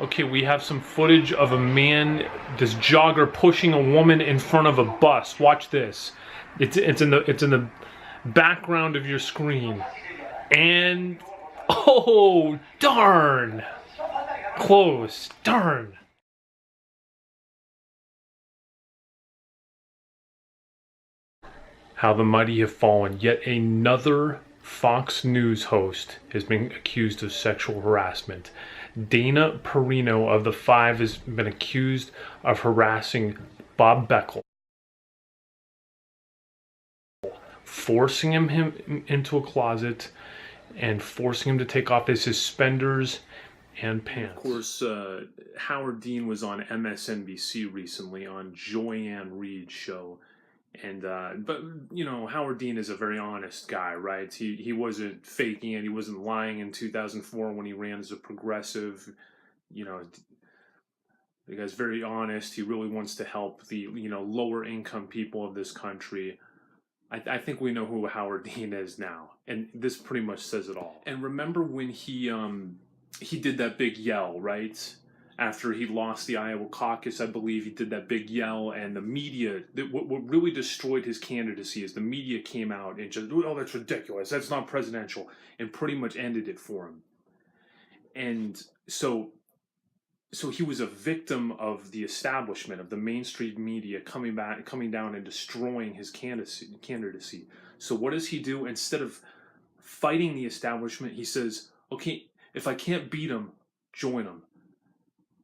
Okay, we have some footage of a man, this jogger, pushing a woman in front of a bus. Watch this. It's in the background of your screen. And oh, darn. Close. Darn. How the mighty have fallen. Yet another Fox News host has been accused of sexual harassment. Dana Perino of The Five has been accused of harassing Bob Beckel, forcing him into a closet and forcing him to take off his suspenders and pants. Of course, Howard Dean was on MSNBC recently on Joyanne Reid's show. And but you know, Howard Dean is a very honest guy, right? He wasn't faking it. He wasn't lying in 2004 when he ran as a progressive. You know, the guy's very honest. He really wants to help the lower income people of this country. I think we know who Howard Dean is now, and this pretty much says it all. And remember when he did that big yell, right? After he lost the Iowa caucus, I believe he did that big yell, and the media, what really destroyed his candidacy is the media came out and just, oh, that's ridiculous, that's not presidential, and pretty much ended it for him. And so he was a victim of the establishment, of the mainstream media coming down and destroying his candidacy. So what does he do? Instead of fighting the establishment, he says, okay, if I can't beat him, join him.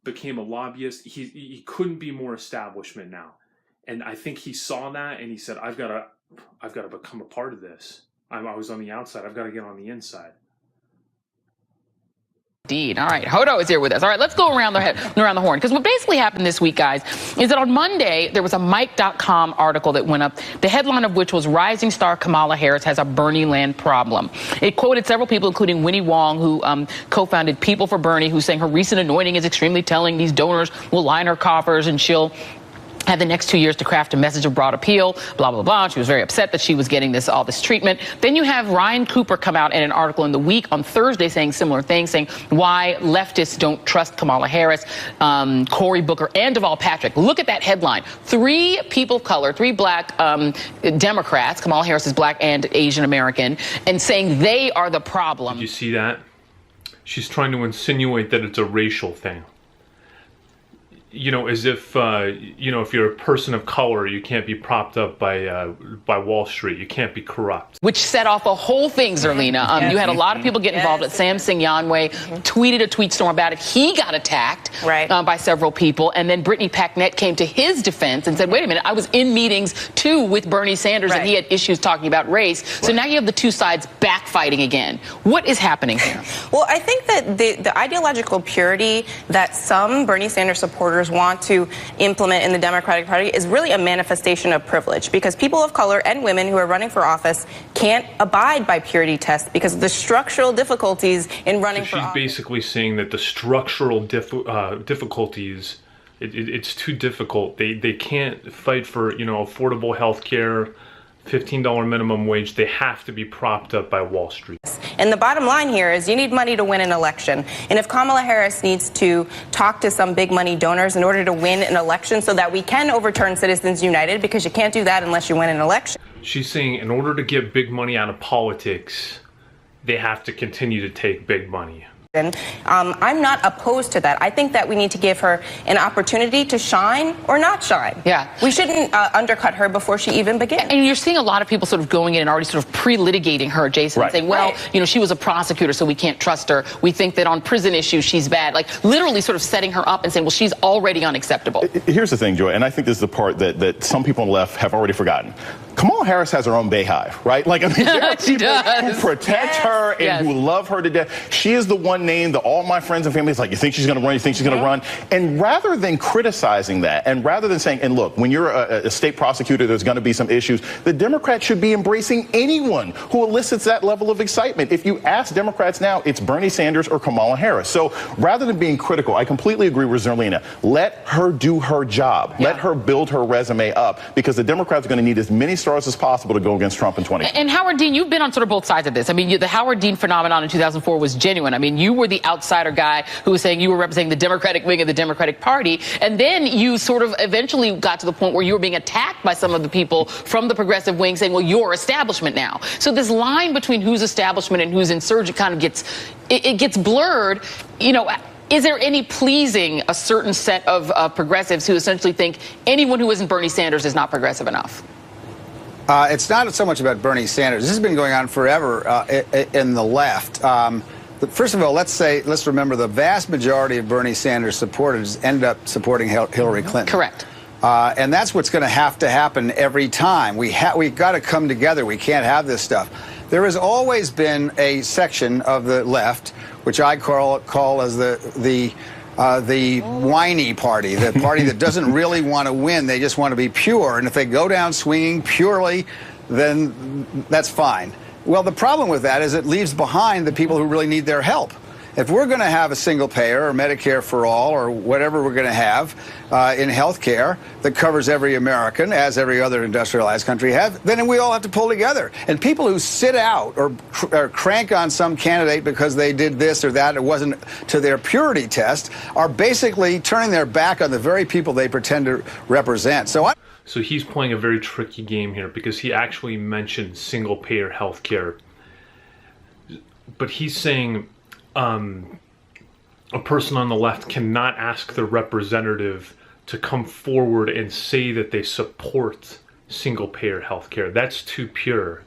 Became a lobbyist. He couldn't be more establishment now, and I think he saw that and he said, I've got to become a part of this. I was on the outside. I've got to get on the inside. Indeed. All right. Hodo is here with us. All right, let's go around the horn. Because what basically happened this week, guys, is that on Monday, there was a Mike.com article that went up, the headline of which was Rising Star Kamala Harris Has a Bernie Land Problem. It quoted several people, including Winnie Wong, who co-founded People for Bernie, who's saying her recent anointing is extremely telling. These donors will line her coffers and she'll had the next 2 years to craft a message of broad appeal, blah, blah, blah. She was very upset that she was getting all this treatment. Then you have Ryan Cooper come out in an article in The Week on Thursday saying similar things, saying why leftists don't trust Kamala Harris, Cory Booker, and Deval Patrick. Look at that headline. 3 people of color, 3 black Democrats, Kamala Harris is black and Asian American, and saying they are the problem. Did you see that? She's trying to insinuate that it's a racial thing. You know, as if, if you're a person of color, you can't be propped up by Wall Street. You can't be corrupt. Which set off a whole thing, Zerlina. You had a lot of people get involved. Sam Singh-Yanwei tweeted a tweet storm about it. He got attacked by several people. And then Brittany Packnett came to his defense and said, wait a minute, I was in meetings, too, with Bernie Sanders, and he had issues talking about race. So now you have the two sides backfighting again. What is happening here? Well, I think that the ideological purity that some Bernie Sanders supporters want to implement in the Democratic Party is really a manifestation of privilege, because people of color and women who are running for office can't abide by purity tests because of the structural difficulties in running for office. She's basically saying that the structural difficulties, it's too difficult. They can't fight for, affordable health care, $15 minimum wage. They have to be propped up by Wall Street. And the bottom line here is you need money to win an election. And if Kamala Harris needs to talk to some big money donors in order to win an election so that we can overturn Citizens United, because you can't do that unless you win an election. She's saying in order to get big money out of politics, they have to continue to take big money. I'm not opposed to that. I think that we need to give her an opportunity to shine or not shine. Yeah. We shouldn't undercut her before she even begins. And you're seeing a lot of people sort of going in and already sort of pre-litigating her, Jason, saying, well, she was a prosecutor, so we can't trust her. We think that on prison issues, she's bad. Like literally sort of setting her up and saying, well, she's already unacceptable. Here's the thing, Joy, and I think this is the part that some people on the left have already forgotten. Kamala Harris has her own Bayhive, right? Like, I mean, there are people who protect her and who love her to death. She is the one name that all my friends and family is like, you think she's going to run? You think she's going to run? And rather than criticizing that, and rather than saying, and look, when you're a state prosecutor, there's going to be some issues. The Democrats should be embracing anyone who elicits that level of excitement. If you ask Democrats now, it's Bernie Sanders or Kamala Harris. So rather than being critical, I completely agree with Zerlina. Let her do her job. Let her build her resume up, because the Democrats are going to need as many stars as possible to go against Trump in 2020. And Howard Dean, you've been on sort of both sides of this. I mean, the Howard Dean phenomenon in 2004 was genuine. I mean, you were the outsider guy who was saying you were representing the Democratic wing of the Democratic Party. And then you sort of eventually got to the point where you were being attacked by some of the people from the progressive wing saying, well, you're establishment now. So this line between who's establishment and who's insurgent kind of gets blurred. You know, is there any pleasing a certain set of progressives who essentially think anyone who isn't Bernie Sanders is not progressive enough? It's not so much about Bernie Sanders. This has been going on forever in the left. First of all, let's remember the vast majority of Bernie Sanders supporters ended up supporting Hillary Clinton. Correct. And that's what's going to happen every time. We've got to come together. We can't have this stuff. There has always been a section of the left, which I call as the whiny party, the party that doesn't really want to win. They just want to be pure. And if they go down swinging purely, then that's fine. Well, the problem with that is it leaves behind the people who really need their help. If we're going to have a single payer or Medicare for all or whatever we're going to have in health care that covers every American, as every other industrialized country has, then we all have to pull together. And people who sit out or crank on some candidate because they did this or that, it wasn't to their purity test, are basically turning their back on the very people they pretend to represent. So he's playing a very tricky game here because he actually mentioned single-payer health care. But he's saying a person on the left cannot ask their representative to come forward and say that they support single-payer health care. That's too pure.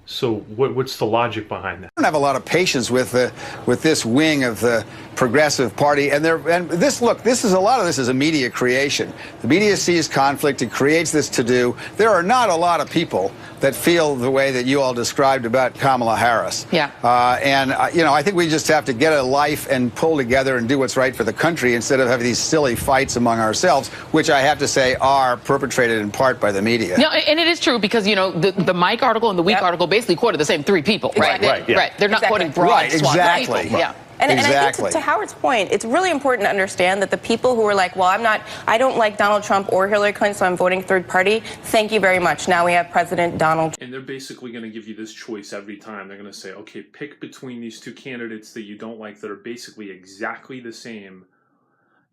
So what's the logic behind that? I don't have a lot of patience with this wing of the Progressive Party, and a lot of this is a media creation. The media sees conflict, it creates this to-do. There are not a lot of people that feel the way that you all described about Kamala Harris. Yeah. I think we just have to get a life and pull together and do what's right for the country instead of having these silly fights among ourselves, which I have to say are perpetrated in part by the media. No, and it is true because, the Mike article and the Week article basically quoted the same three people. Right. Right. They're not quoting broad swaths of people. Yeah. And I think to Howard's point, it's really important to understand that the people who are like, well, I don't like Donald Trump or Hillary Clinton, so I'm voting third party. Thank you very much. Now we have President Donald Trump. And they're basically going to give you this choice every time. They're going to say, okay, pick between these two candidates that you don't like that are basically exactly the same.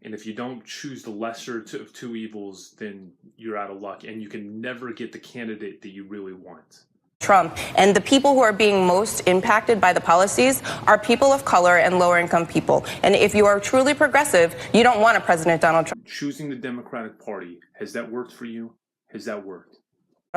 And if you don't choose the lesser of two evils, then you're out of luck. And you can never get the candidate that you really want. Trump. And the people who are being most impacted by the policies are people of color and lower income people. And if you are truly progressive, you don't want a President Donald Trump. Choosing the Democratic Party, has that worked for you? Has that worked?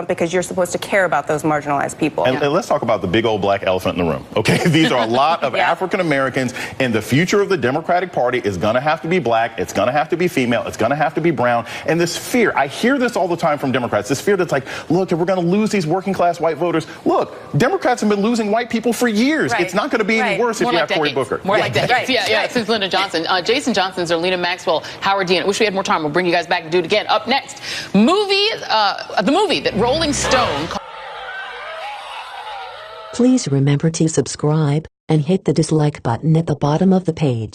Because you're supposed to care about those marginalized people. And let's talk about the big old black elephant in the room. Okay, these are a lot of African Americans, and the future of the Democratic Party is going to have to be black. It's going to have to be female. It's going to have to be brown. And this fear, I hear this all the time from Democrats. This fear that's like, look, if we're going to lose these working class white voters, look, Democrats have been losing white people for years. Right. It's not going to be any worse if you have Cory Booker. More like decades. Yeah. Since Lyndon Johnson, Jason Johnson, Zerlina Maxwell, Howard Dean. I wish we had more time. We'll bring you guys back and do it again. Up next, the movie that Rolling Stone. Please remember to subscribe and hit the dislike button at the bottom of the page.